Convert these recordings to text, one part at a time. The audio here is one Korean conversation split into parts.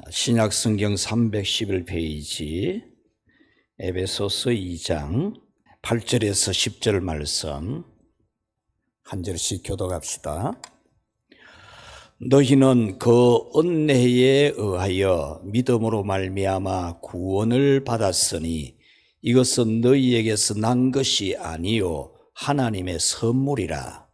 신약성경 311페이지 에베소서 2장 8절에서 10절 말씀 한 절씩 교독합시다. 너희는 그 은혜에 의하여 믿음으로 말미암아 구원을 받았으니 이것은 너희에게서 난 것이 아니요 하나님의 선물이라.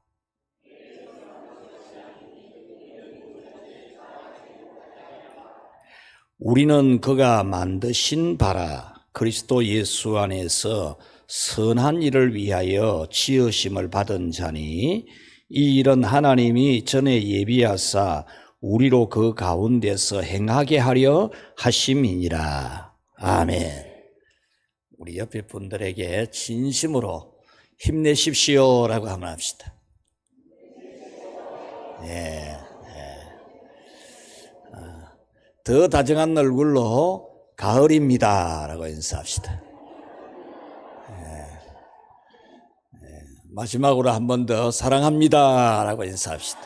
우리는 그가 만드신 바라 그리스도 예수 안에서 선한 일을 위하여 지으심을 받은 자니 이 일은 하나님이 전에 예비하사 우리로 그 가운데서 행하게 하려 하심이니라. 아멘. 우리 옆에 분들에게 진심으로 힘내십시오라고 한번 합시다. 네. 더 다정한 얼굴로 가을입니다 라고 인사합시다. 마지막으로 한 번 더 사랑합니다 라고 인사합시다.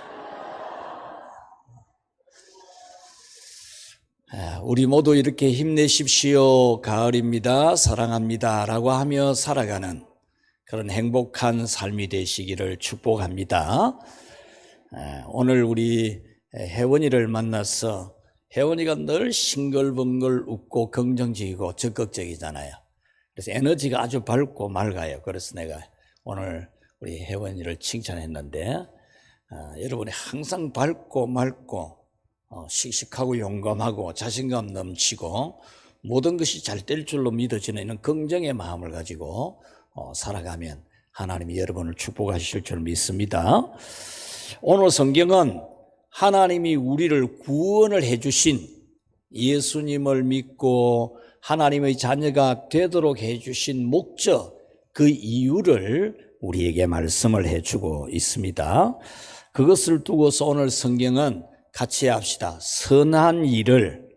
우리 모두 이렇게 힘내십시오, 가을입니다, 사랑합니다 라고 하며 살아가는 그런 행복한 삶이 되시기를 축복합니다. 오늘 우리 혜원이를 만나서 혜원이가 늘 싱글벙글 웃고 긍정적이고 적극적이잖아요. 그래서 에너지가 아주 밝고 맑아요. 그래서 내가 오늘 우리 혜원이를 칭찬했는데 여러분이 항상 밝고 맑고 씩씩하고 용감하고 자신감 넘치고 모든 것이 잘 될 줄로 믿어지는 이런 긍정의 마음을 가지고 살아가면 하나님이 여러분을 축복하실 줄 믿습니다. 오늘 성경은 하나님이 우리를 구원을 해주신 예수님을 믿고 하나님의 자녀가 되도록 해주신 목적, 그 이유를 우리에게 말씀을 해주고 있습니다. 그것을 두고서 오늘 성경은 같이 합시다. 선한 일을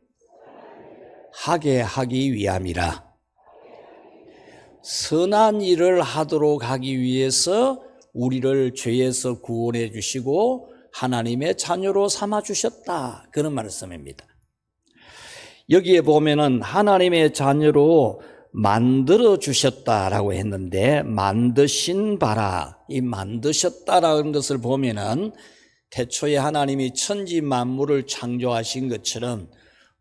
하게 하기 위함이라. 선한 일을 하도록 하기 위해서 우리를 죄에서 구원해 주시고 하나님의 자녀로 삼아주셨다, 그런 말씀입니다. 여기에 보면은 하나님의 자녀로 만들어주셨다라고 했는데 만드신 바라, 이 만드셨다라는 것을 보면은 태초에 하나님이 천지 만물을 창조하신 것처럼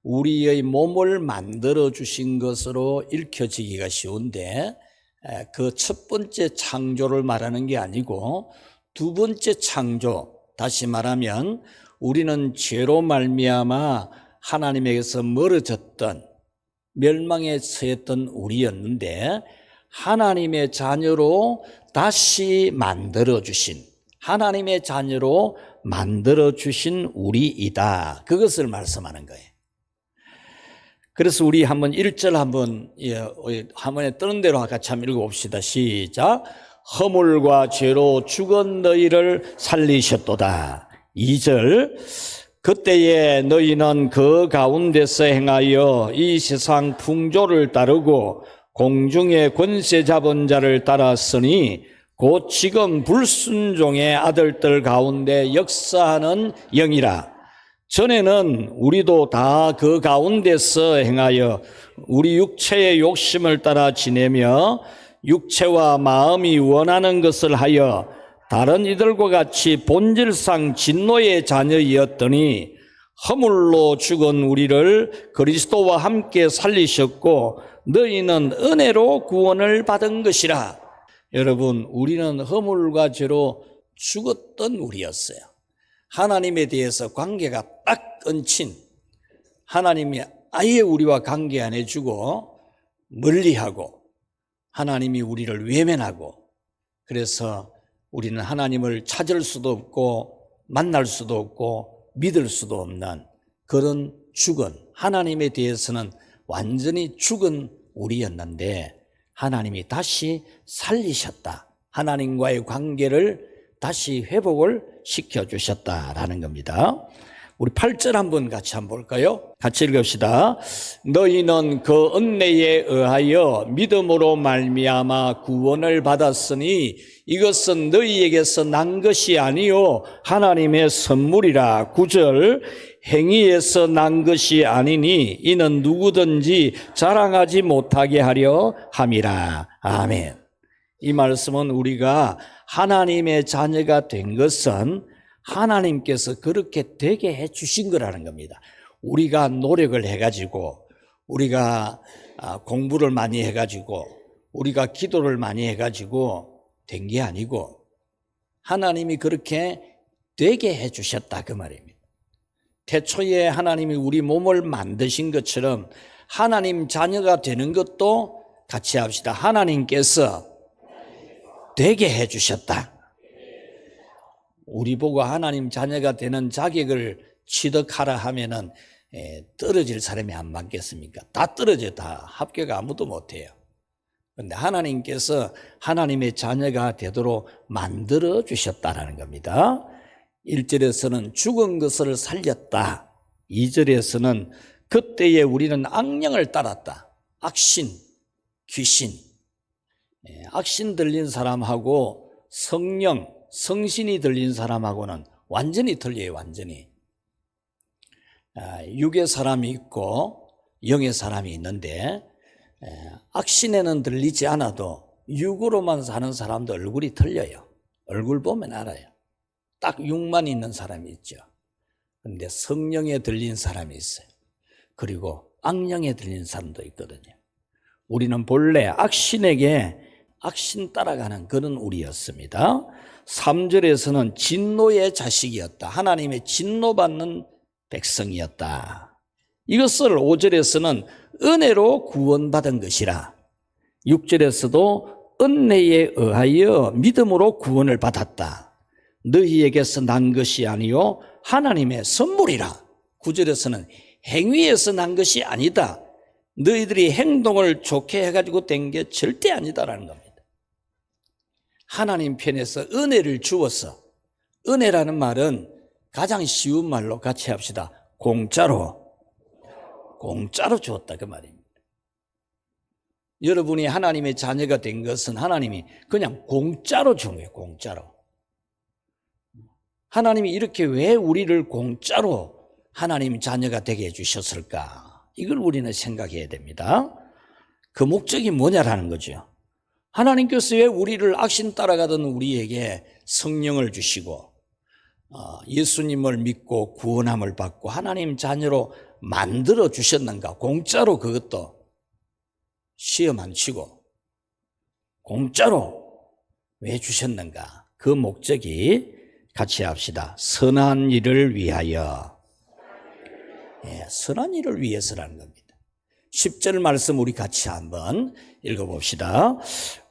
우리의 몸을 만들어주신 것으로 읽혀지기가 쉬운데 그 첫 번째 창조를 말하는 게 아니고 두 번째 창조, 다시 말하면 우리는 죄로 말미암아 하나님에게서 멀어졌던 멸망에 처했던 우리였는데 하나님의 자녀로 다시 만들어주신, 하나님의 자녀로 만들어주신 우리이다, 그것을 말씀하는 거예요. 그래서 우리 한번 1절 화면에 뜨는 대로 같이 한번 읽어봅시다. 시작. 허물과 죄로 죽은 너희를 살리셨도다. 2절. 그때에 너희는 그 가운데서 행하여 이 세상 풍조를 따르고 공중의 권세 잡은 자를 따랐으니 곧 지금 불순종의 아들들 가운데 역사하는 영이라. 전에는 우리도 다 그 가운데서 행하여 우리 육체의 욕심을 따라 지내며 육체와 마음이 원하는 것을 하여 다른 이들과 같이 본질상 진노의 자녀이었더니 허물로 죽은 우리를 그리스도와 함께 살리셨고 너희는 은혜로 구원을 받은 것이라. 여러분, 우리는 허물과 죄로 죽었던 우리였어요. 하나님에 대해서 관계가 딱 끊친, 하나님이 아예 우리와 관계 안 해주고 멀리하고 하나님이 우리를 외면하고, 그래서 우리는 하나님을 찾을 수도 없고 만날 수도 없고 믿을 수도 없는 그런 죽은, 하나님에 대해서는 완전히 죽은 우리였는데 하나님이 다시 살리셨다. 하나님과의 관계를 다시 회복을 시켜주셨다라는 겁니다. 우리 8절 한번 같이 한번 볼까요? 같이 읽읍시다. 너희는 그 은혜에 의하여 믿음으로 말미암아 구원을 받았으니 이것은 너희에게서 난 것이 아니요 하나님의 선물이라. 9절 행위에서 난 것이 아니니 이는 누구든지 자랑하지 못하게 하려 함이라. 아멘. 이 말씀은 우리가 하나님의 자녀가 된 것은 하나님께서 그렇게 되게 해 주신 거라는 겁니다. 우리가 노력을 해가지고, 우리가 공부를 많이 해가지고, 우리가 기도를 많이 해가지고 된 게 아니고 하나님이 그렇게 되게 해 주셨다 그 말입니다. 태초에 하나님이 우리 몸을 만드신 것처럼 하나님 자녀가 되는 것도 같이 합시다. 하나님께서 되게 해 주셨다. 우리 보고 하나님 자녀가 되는 자격을 취득하라 하면은 떨어질 사람이 안 많겠습니까? 다 떨어져, 다 합격 아무도 못해요. 그런데 하나님께서 하나님의 자녀가 되도록 만들어 주셨다라는 겁니다. 1절에서는 죽은 것을 살렸다. 2절에서는 그때에 우리는 악령을 따랐다. 악신, 귀신. 악신 들린 사람하고 성령, 성신이 들린 사람하고는 완전히 틀려요, 완전히. 육의 사람이 있고 영의 사람이 있는데 악신에는 들리지 않아도 육으로만 사는 사람도 얼굴이 틀려요. 얼굴 보면 알아요. 딱 육만 있는 사람이 있죠. 그런데 성령에 들린 사람이 있어요. 그리고 악령에 들린 사람도 있거든요. 우리는 본래 악신에게 악신 따라가는 그런 우리였습니다. 3절에서는 진노의 자식이었다. 하나님의 진노받는 백성이었다. 이것을 5절에서는 은혜로 구원받은 것이라. 6절에서도 은혜에 의하여 믿음으로 구원을 받았다. 너희에게서 난 것이 아니요 하나님의 선물이라. 9절에서는 행위에서 난 것이 아니다. 너희들이 행동을 좋게 해가지고 된 게 절대 아니다라는 겁니다. 하나님 편에서 은혜를 주어서, 은혜라는 말은 가장 쉬운 말로 같이 합시다. 공짜로 주었다 그 말입니다. 여러분이 하나님의 자녀가 된 것은 하나님이 그냥 공짜로 준 거예요. 공짜로. 하나님이 이렇게 왜 우리를 공짜로 하나님 자녀가 되게 해주셨을까? 이걸 우리는 생각해야 됩니다. 그 목적이 뭐냐라는 거죠. 하나님께서 왜 우리를 악신 따라가던 우리에게 성령을 주시고 예수님을 믿고 구원함을 받고 하나님 자녀로 만들어 주셨는가? 공짜로, 그것도 시험 안 치고 공짜로 왜 주셨는가? 그 목적이 같이 합시다. 선한 일을 위하여. 선한 일을 위해서라는 겁니다. 10절 말씀 우리 같이 한번 읽어봅시다.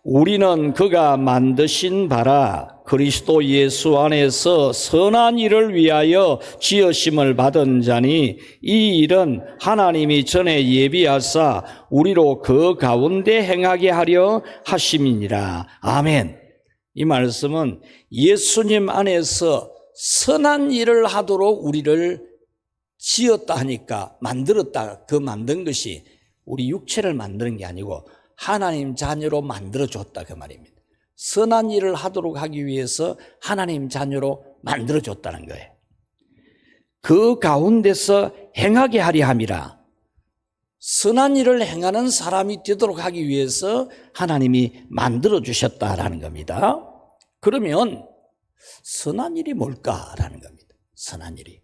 우리는 그가 만드신 바라 그리스도 예수 안에서 선한 일을 위하여 지으심을 받은 자니 이 일은 하나님이 전에 예비하사 우리로 그 가운데 행하게 하려 하심이니라. 아멘. 이 말씀은 예수님 안에서 선한 일을 하도록 우리를 지었다 하니까, 만들었다, 그 만든 것이 우리 육체를 만드는 게 아니고 하나님 자녀로 만들어줬다 그 말입니다. 선한 일을 하도록 하기 위해서 하나님 자녀로 만들어줬다는 거예요. 그 가운데서 행하게 하려 함이라. 선한 일을 행하는 사람이 되도록 하기 위해서 하나님이 만들어주셨다라는 겁니다. 그러면 선한 일이 뭘까라는 겁니다. 선한 일이.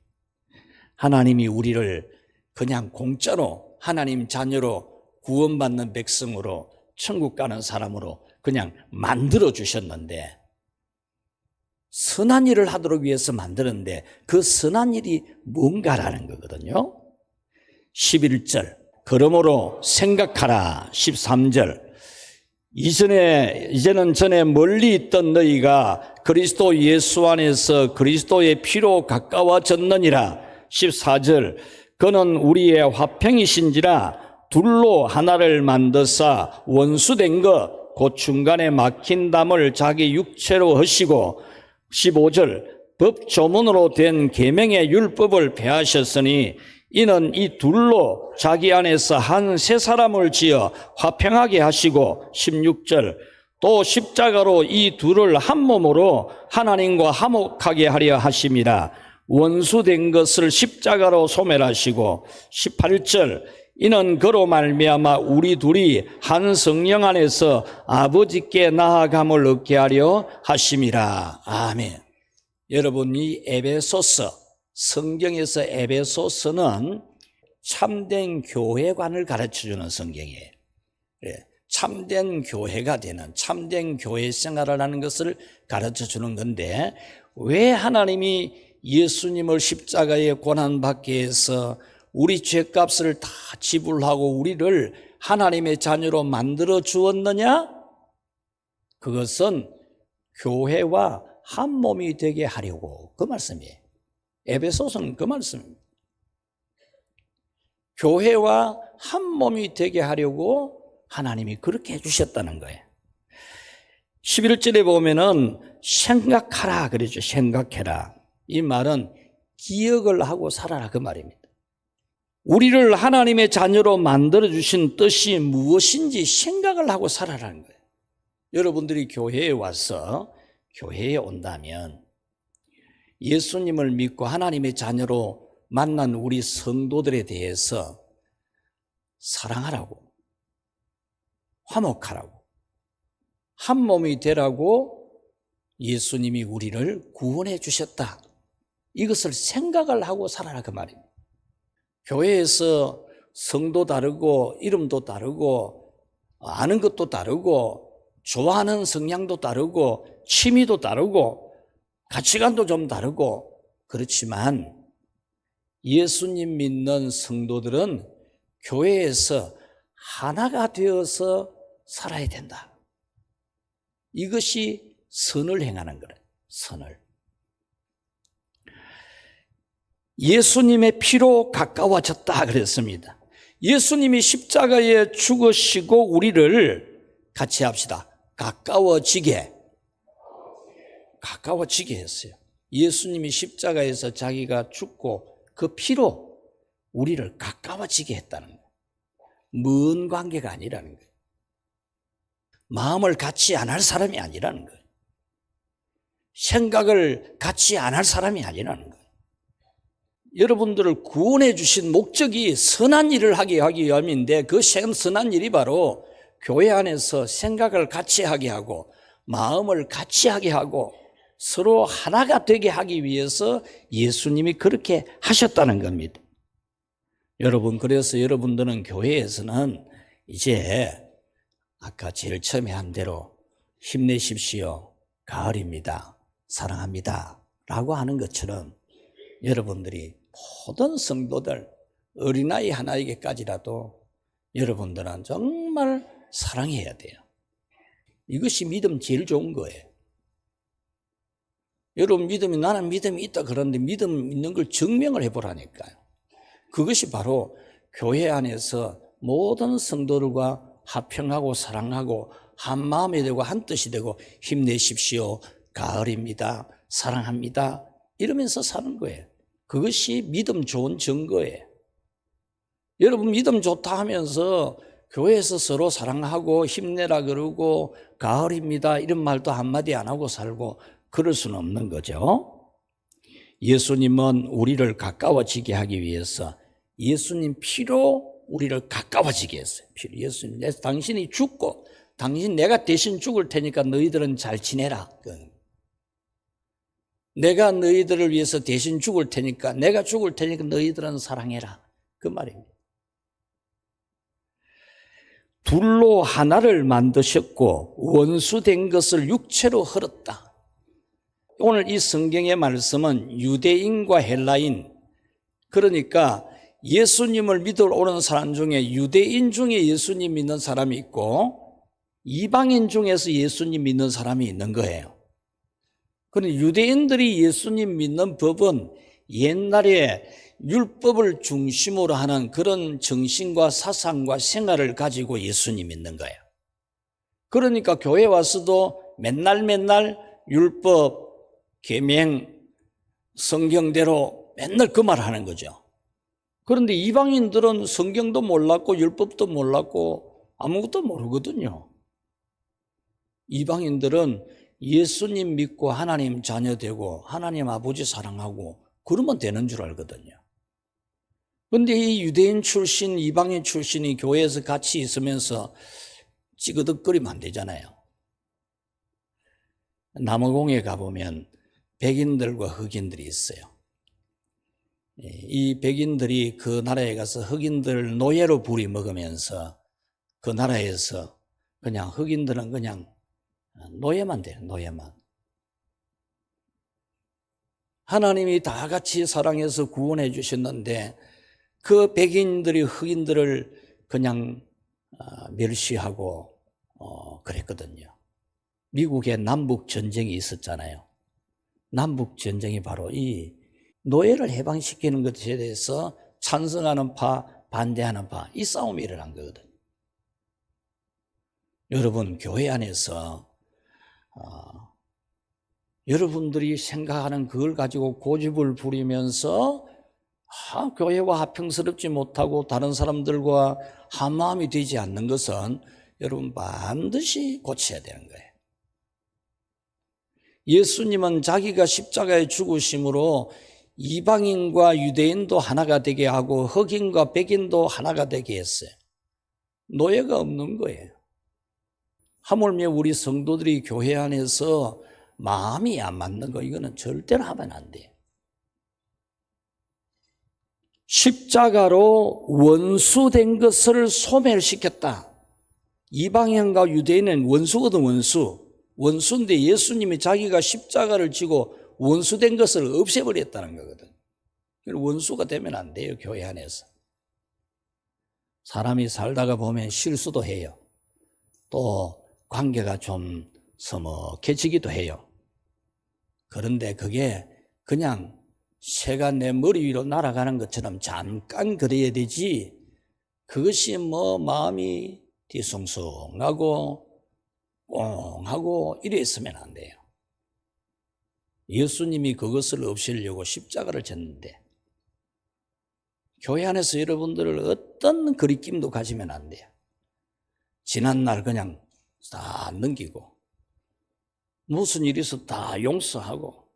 하나님이 우리를 그냥 공짜로 하나님 자녀로 구원받는 백성으로 천국 가는 사람으로 그냥 만들어 주셨는데, 선한 일을 하도록 위해서 만드는데 그 선한 일이 뭔가라는 거거든요. 11절 그러므로 생각하라. 13절 이제는 전에 멀리 있던 너희가 그리스도 예수 안에서 그리스도의 피로 가까워졌느니라. 14절 그는 우리의 화평이신지라 둘로 하나를 만드사 원수된 것 곧 중간에 막힌 담을 자기 육체로 하시고. 15절 법 조문으로 된 계명의 율법을 폐하셨으니 이는 이 둘로 자기 안에서 한 세 사람을 지어 화평하게 하시고 16절 또 십자가로 이 둘을 한 몸으로 하나님과 화목하게 하려 하심이라. 원수된 것을 십자가로 소멸하시고 18절 이는 그로 말미암아 우리 둘이 한 성령 안에서 아버지께 나아감을 얻게 하려 하심이라. 아멘. 여러분, 이 에베소서, 성경에서 에베소서는 참된 교회관을 가르쳐주는 성경이에요. 참된 교회가 되는, 참된 교회 생활을 하는 것을 가르쳐주는 건데, 왜 하나님이 예수님을 십자가에 고난받게 해서 우리 죄값을 다 지불하고 우리를 하나님의 자녀로 만들어 주었느냐? 그것은 교회와 한 몸이 되게 하려고, 그 말씀이에요. 에베소서는 그 말씀입니다. 교회와 한 몸이 되게 하려고 하나님이 그렇게 해주셨다는 거예요. 11절에 보면은 생각하라 그러죠. 생각해라. 이 말은 기억을 하고 살아라 그 말입니다. 우리를 하나님의 자녀로 만들어주신 뜻이 무엇인지 생각을 하고 살아라는 거예요. 여러분들이 교회에 와서 교회에 온다면 예수님을 믿고 하나님의 자녀로 만난 우리 성도들에 대해서 사랑하라고, 화목하라고, 한 몸이 되라고 예수님이 우리를 구원해 주셨다. 이것을 생각을 하고 살아라 그 말입니다. 교회에서 성도 다르고 이름도 다르고 아는 것도 다르고 좋아하는 성향도 다르고 취미도 다르고 가치관도 좀 다르고 그렇지만 예수님 믿는 성도들은 교회에서 하나가 되어서 살아야 된다. 이것이 선을 행하는 거예요. 선을. 예수님의 피로 가까워졌다 그랬습니다. 예수님이 십자가에 죽으시고 우리를 같이 합시다. 가까워지게 했어요. 예수님이 십자가에서 자기가 죽고 그 피로 우리를 가까워지게 했다는 거예요. 먼 관계가 아니라는 거예요. 마음을 같이 안 할 사람이 아니라는 거예요. 생각을 같이 안 할 사람이 아니라는 거예요. 여러분들을 구원해 주신 목적이 선한 일을 하기 위함인데 그 선한 일이 바로 교회 안에서 생각을 같이 하게 하고 마음을 같이 하게 하고 서로 하나가 되게 하기 위해서 예수님이 그렇게 하셨다는 겁니다. 여러분, 그래서 여러분들은 교회에서는 이제 아까 제일 처음에 한 대로 힘내십시오. 가을입니다. 사랑합니다. 라고 하는 것처럼 여러분들이 모든 성도들 어린아이 하나에게까지라도 여러분들은 정말 사랑해야 돼요. 이것이 믿음 제일 좋은 거예요. 여러분 믿음이 나는 믿음이 있다 그러는데 믿음 있는 걸 증명을 해보라니까요. 그것이 바로 교회 안에서 모든 성도들과 화평하고 사랑하고 한 마음이 되고 한 뜻이 되고 힘내십시오. 가을입니다. 사랑합니다. 이러면서 사는 거예요. 그것이 믿음 좋은 증거예요. 여러분 믿음 좋다 하면서 교회에서 서로 사랑하고 힘내라 그러고 가을입니다 이런 말도 한마디 안 하고 살고 그럴 수는 없는 거죠. 예수님은 우리를 가까워지게 하기 위해서 예수님 피로 우리를 가까워지게 했어요. 피로. 예수님, 당신이 죽고 내가 대신 죽을 테니까 너희들은 잘 지내라. 내가 너희들을 위해서 대신 죽을 테니까 내가 죽을 테니까 너희들은 사랑해라. 그 말입니다. 둘로 하나를 만드셨고 원수된 것을 육체로 흘렀다. 오늘 이 성경의 말씀은 유대인과 헬라인, 그러니까 예수님을 믿으러 오는 사람 중에 유대인 중에 예수님 믿는 사람이 있고 이방인 중에서 예수님 믿는 사람이 있는 거예요. 그런데 유대인들이 예수님 믿는 법은 옛날에 율법을 중심으로 하는 그런 정신과 사상과 생활을 가지고 예수님 믿는 거예요. 그러니까 교회 와서도 맨날 율법, 계명, 성경대로 맨날 그 말 하는 거죠. 그런데 이방인들은 성경도 몰랐고 율법도 몰랐고 아무것도 모르거든요. 이방인들은 예수님 믿고 하나님 자녀 되고 하나님 아버지 사랑하고 그러면 되는 줄 알거든요. 그런데 이 유대인 출신, 이방인 출신이 교회에서 같이 있으면서 찌그덕거리면 안 되잖아요. 남아공에 가보면 백인들과 흑인들이 있어요. 이 백인들이 그 나라에 가서 흑인들 노예로 부리먹으면서 그 나라에서 그냥 흑인들은 그냥 노예만 돼요. 노예만. 하나님이 다 같이 사랑해서 구원해 주셨는데 그 백인들이 흑인들을 그냥 멸시하고 그랬거든요. 미국에 남북 전쟁이 있었잖아요. 남북 전쟁이 바로 이 노예를 해방시키는 것에 대해서 찬성하는 파, 반대하는 파, 이 싸움이 일어난 거거든요. 여러분, 교회 안에서 여러분들이 생각하는 그걸 가지고 고집을 부리면서 교회와 합형스럽지 못하고 다른 사람들과 한마음이 되지 않는 것은 여러분 반드시 고쳐야 되는 거예요. 예수님은 자기가 십자가에 죽으심으로 이방인과 유대인도 하나가 되게 하고 흑인과 백인도 하나가 되게 했어요. 노예가 없는 거예요. 하물며 우리 성도들이 교회 안에서 마음이 안 맞는 거 이거는 절대로 하면 안 돼요. 십자가로 원수된 것을 소멸시켰다. 이방인과 유대인은 원수거든, 원수. 원수인데 예수님이 자기가 십자가를 지고 원수된 것을 없애버렸다는 거거든. 원수가 되면 안 돼요, 교회 안에서. 사람이 살다가 보면 실수도 해요. 또 관계가 좀 서먹해지기도 해요. 그런데 그게 그냥 새가 내 머리 위로 날아가는 것처럼 잠깐 그래야 되지, 그것이 마음이 뒤숭숭하고 꽁하고 이래 있으면 안 돼요. 예수님이 그것을 없애려고 십자가를 졌는데 교회 안에서 여러분들을 어떤 그리낌도 가지면 안 돼요. 지난날 그냥 다 넘기고 무슨 일이 있어 다 용서하고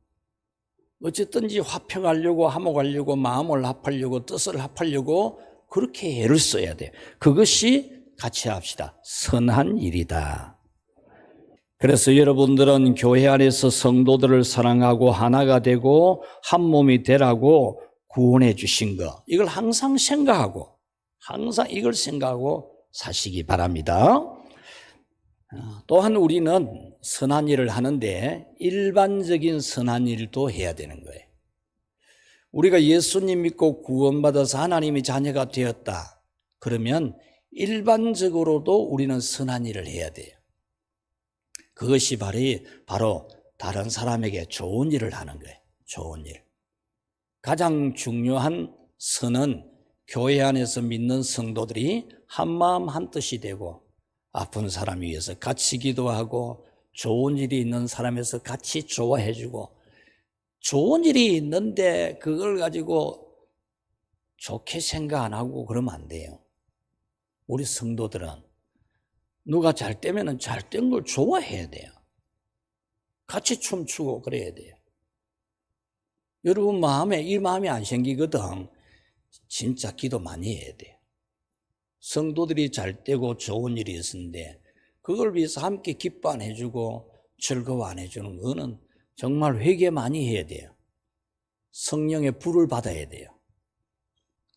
어쨌든지 화평하려고 화목하려고 마음을 합하려고 뜻을 합하려고 그렇게 애를 써야 돼요. 그것이 같이 합시다. 선한 일이다. 그래서 여러분들은 교회 안에서 성도들을 사랑하고 하나가 되고 한 몸이 되라고 구원해 주신 것, 이걸 항상 생각하고 항상 이걸 생각하고 사시기 바랍니다. 또한 우리는 선한 일을 하는데 일반적인 선한 일도 해야 되는 거예요. 우리가 예수님 믿고 구원받아서 하나님의 자녀가 되었다. 그러면 일반적으로도 우리는 선한 일을 해야 돼요. 그것이 바로 다른 사람에게 좋은 일을 하는 거예요. 좋은 일. 가장 중요한 선은 교회 안에서 믿는 성도들이 한마음 한뜻이 되고 아픈 사람 위해서 같이 기도하고 좋은 일이 있는 사람에서 같이 좋아해주고, 좋은 일이 있는데 그걸 가지고 좋게 생각 안 하고 그러면 안 돼요. 우리 성도들은 누가 잘 되면 잘 된 걸 좋아해야 돼요. 같이 춤추고 그래야 돼요. 여러분 마음에 이 마음이 안 생기거든. 진짜 기도 많이 해야 돼요. 성도들이 잘 되고 좋은 일이 있었는데 그걸 위해서 함께 기뻐 안 해주고 즐거워 안 해주는 거는 정말 회개 많이 해야 돼요. 성령의 불을 받아야 돼요.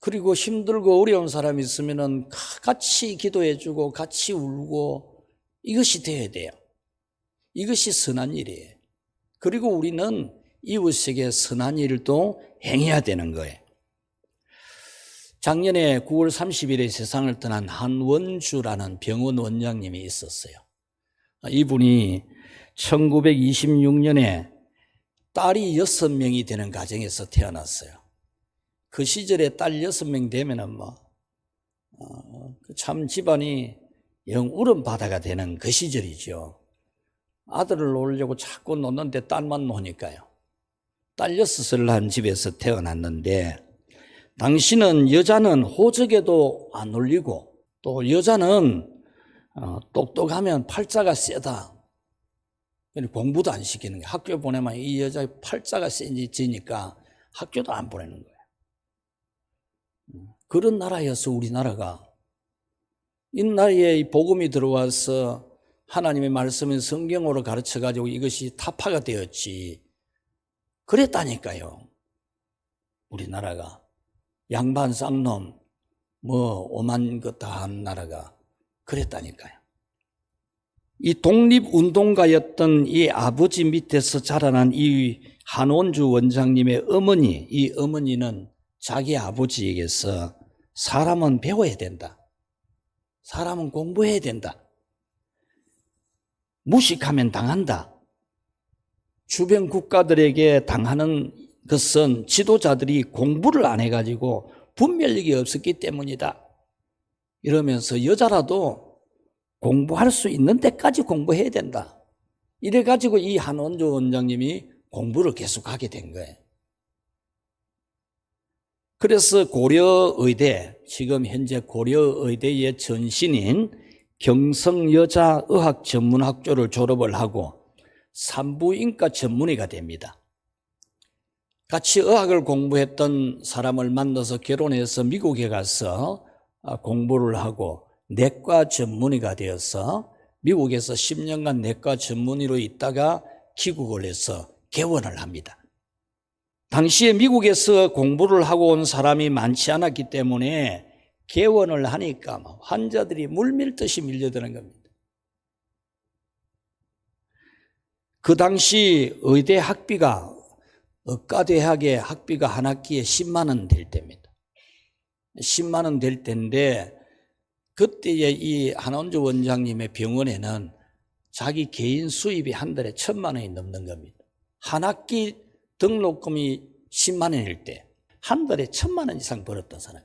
그리고 힘들고 어려운 사람이 있으면 같이 기도해주고 같이 울고 이것이 돼야 돼요. 이것이 선한 일이에요. 그리고 우리는 이웃에게 선한 일도 행해야 되는 거예요. 작년에 9월 30일에 세상을 떠난 한원주라는 병원 원장님이 있었어요. 이분이 1926년에 딸이 6명이 되는 가정에서 태어났어요. 그 시절에 딸 6명 되면은 참 집안이 영 울음바다가 되는 그 시절이죠. 아들을 놓으려고 자꾸 놓는데 딸만 놓으니까요. 딸 6을 한 집에서 태어났는데 당시는 여자는 호적에도 안 올리고 또 여자는 똑똑하면 팔자가 세다. 공부도 안 시키는 거예요. 학교 보내면 이 여자의 팔자가 세지니까 학교도 안 보내는 거예요. 그런 나라였어, 우리나라가. 이 나라에 복음이 들어와서 하나님의 말씀을 성경으로 가르쳐가지고 이것이 타파가 되었지. 그랬다니까요. 우리나라가. 양반 쌍놈, 오만 것 다 한 나라가 그랬다니까요. 이 독립운동가였던 이 아버지 밑에서 자라난 이 한원주 원장님의 어머니, 이 어머니는 자기 아버지에게서 사람은 배워야 된다. 사람은 공부해야 된다. 무식하면 당한다. 주변 국가들에게 당하는 것은 지도자들이 공부를 안 해가지고 분별력이 없었기 때문이다. 이러면서 여자라도 공부할 수 있는 데까지 공부해야 된다. 이래가지고 이 한원주 원장님이 공부를 계속하게 된 거예요. 그래서 고려의대, 지금 현재 고려의대의 전신인 경성여자의학전문학교를 졸업을 하고 산부인과 전문의가 됩니다. 같이 의학을 공부했던 사람을 만나서 결혼해서 미국에 가서 공부를 하고 내과 전문의가 되어서 미국에서 10년간 내과 전문의로 있다가 귀국을 해서 개원을 합니다. 당시에 미국에서 공부를 하고 온 사람이 많지 않았기 때문에 개원을 하니까 환자들이 물밀듯이 밀려드는 겁니다. 그 당시 의대 학비가 의과대학의 학비가 한 학기에 10만 원 될 때입니다. 10만 원 될 때인데 그때의 이 한원주 원장님의 병원에는 자기 개인 수입이 한 달에 1,000만 원이 넘는 겁니다. 한 학기 등록금이 10만 원일 때 한 달에 1,000만 원 이상 벌었던 사람.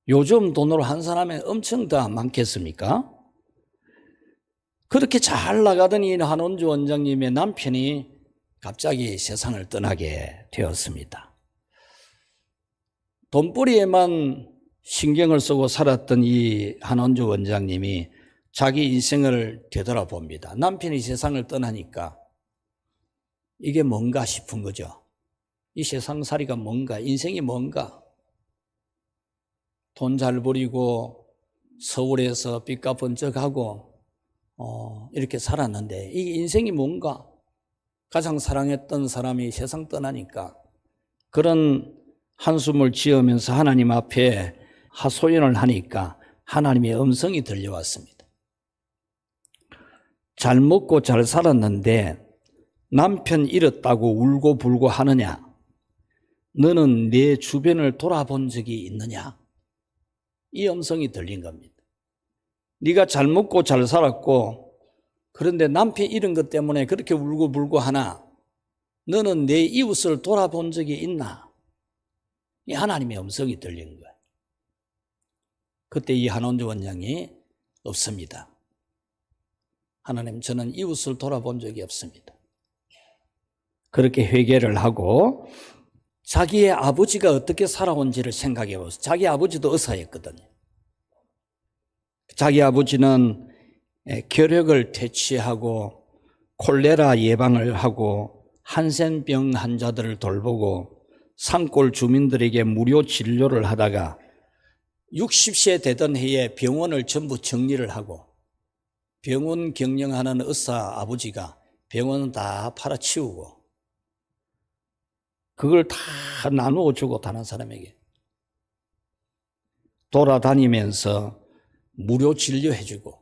요즘 돈으로 한 사람이 엄청 더 많겠습니까? 그렇게 잘 나가던 이 한원주 원장님의 남편이 갑자기 세상을 떠나게 되었습니다. 돈벌이에만 신경을 쓰고 살았던 이 한원주 원장님이 자기 인생을 되돌아봅니다. 남편이 세상을 떠나니까 이게 뭔가 싶은 거죠. 이 세상살이가 뭔가, 인생이 뭔가. 돈 잘 벌이고 서울에서 빚값 번쩍하고 이렇게 살았는데 이 인생이 뭔가. 가장 사랑했던 사람이 세상 떠나니까 그런 한숨을 지으면서 하나님 앞에 하소연을 하니까 하나님의 음성이 들려왔습니다. 잘 먹고 잘 살았는데 남편 잃었다고 울고 불고 하느냐? 너는 내 주변을 돌아본 적이 있느냐? 이 음성이 들린 겁니다. 네가 잘 먹고 잘 살았고 그런데 남편 잃은 것 때문에 그렇게 울고 불고 하나? 너는 내 이웃을 돌아본 적이 있나? 이 하나님의 음성이 들린 거예요. 그때 이 한원주 원장이 없습니다. 하나님, 저는 이웃을 돌아본 적이 없습니다. 그렇게 회개를 하고 자기의 아버지가 어떻게 살아온지를 생각해 보세요. 자기 아버지도 의사였거든요. 자기 아버지는 결핵을 퇴치하고 콜레라 예방을 하고 한센병 환자들을 돌보고 산골 주민들에게 무료 진료를 하다가 60세 되던 해에 병원을 전부 정리를 하고 병원 경영하는 의사 아버지가 병원은 다 팔아치우고 그걸 다 나누어 주고 다른 사람에게 돌아다니면서 무료 진료해 주고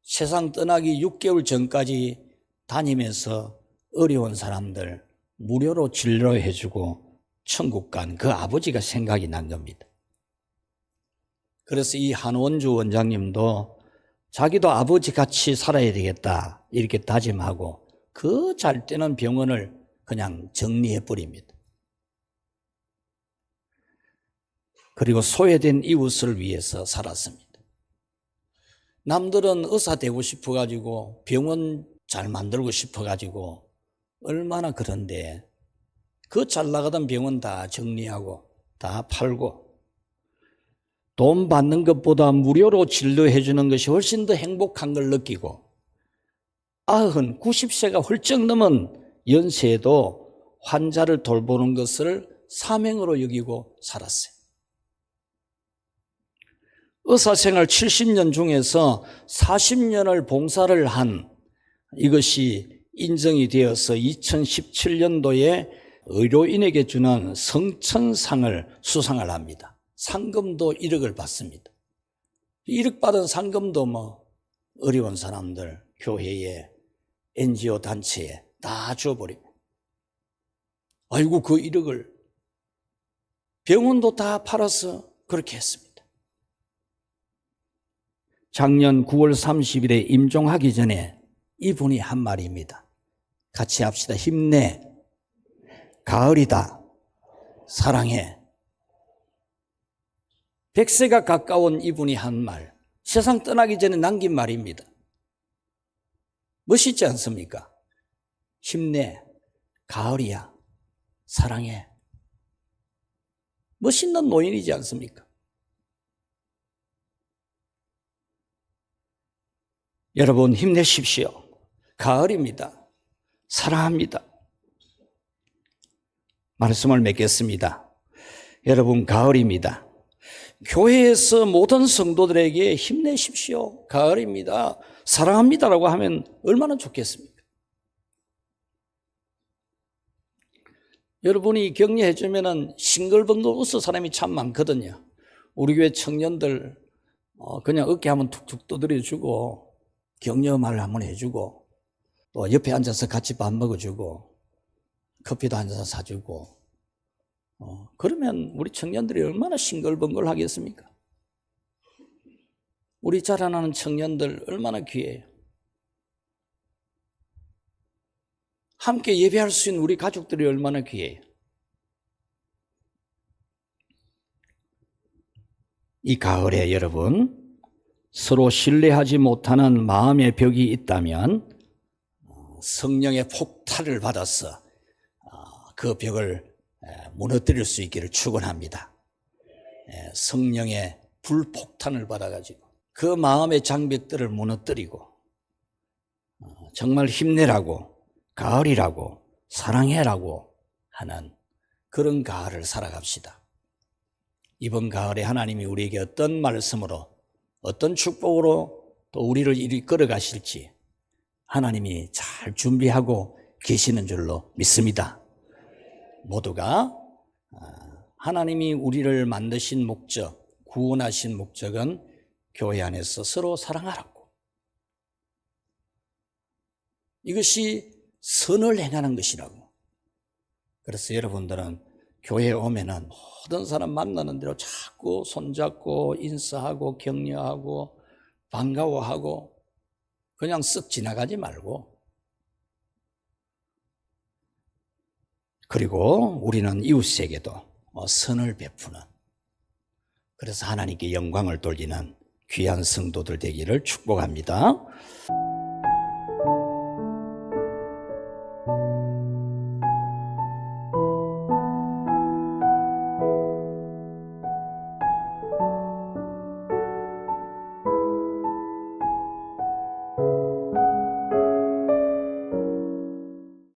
세상 떠나기 6개월 전까지 다니면서 어려운 사람들 무료로 진료해 주고 천국 간 그 아버지가 생각이 난 겁니다. 그래서 이 한원주 원장님도 자기도 아버지같이 살아야 되겠다 이렇게 다짐하고 그 잘 되는 병원을 그냥 정리해 버립니다. 그리고 소외된 이웃을 위해서 살았습니다. 남들은 의사 되고 싶어가지고 병원 잘 만들고 싶어가지고 얼마나 그런데 그 잘 나가던 병원 다 정리하고 다 팔고 돈 받는 것보다 무료로 진료해 주는 것이 훨씬 더 행복한 걸 느끼고 90세가 훌쩍 넘은 연세에도 환자를 돌보는 것을 사명으로 여기고 살았어요. 의사생활 70년 중에서 40년을 봉사를 한 이것이 인정이 되어서 2017년도에 의료인에게 주는 성천상을 수상을 합니다. 상금도 1억을 받습니다. 1억 받은 상금도 어려운 사람들, 교회에, NGO 단체에 다 줘버립니다. 아이고, 그 1억을 병원도 다 팔아서 그렇게 했습니다. 작년 9월 30일에 임종하기 전에 이분이 한 말입니다. 같이 합시다. 힘내. 가을이다. 사랑해. 100세가 가까운 이분이 한 말. 세상 떠나기 전에 남긴 말입니다. 멋있지 않습니까? 힘내. 가을이야. 사랑해. 멋있는 노인이지 않습니까? 여러분 힘내십시오. 가을입니다. 사랑합니다. 말씀을 맺겠습니다. 여러분 가을입니다. 교회에서 모든 성도들에게 힘내십시오. 가을입니다. 사랑합니다라고 하면 얼마나 좋겠습니까? 여러분이 격려해 주면은 싱글벙글 웃을 사람이 참 많거든요. 우리 교회 청년들 그냥 어깨 한번 툭툭 두드려 주고 격려 말 한번 해주고 또 옆에 앉아서 같이 밥 먹어주고 커피도 한 잔 사주고 그러면 우리 청년들이 얼마나 싱글벙글 하겠습니까? 우리 자라나는 청년들 얼마나 귀해요. 함께 예배할 수 있는 우리 가족들이 얼마나 귀해요. 이 가을에 여러분 서로 신뢰하지 못하는 마음의 벽이 있다면 성령의 폭탄을 받아서 그 벽을 무너뜨릴 수 있기를 축원합니다. 성령의 불폭탄을 받아가지고 그 마음의 장벽들을 무너뜨리고 정말 힘내라고 가을이라고 사랑해라고 하는 그런 가을을 살아갑시다. 이번 가을에 하나님이 우리에게 어떤 말씀으로 어떤 축복으로 또 우리를 이리 끌어가실지 하나님이 잘 준비하고 계시는 줄로 믿습니다. 모두가 하나님이 우리를 만드신 목적, 구원하신 목적은 교회 안에서 서로 사랑하라고. 이것이 선을 행하는 것이라고. 그래서 여러분들은 교회에 오면은 모든 사람 만나는 대로 자꾸 손잡고 인사하고 격려하고 반가워하고 그냥 쓱 지나가지 말고 그리고 우리는 이웃에게도 선을 베푸는 그래서 하나님께 영광을 돌리는 귀한 성도들 되기를 축복합니다.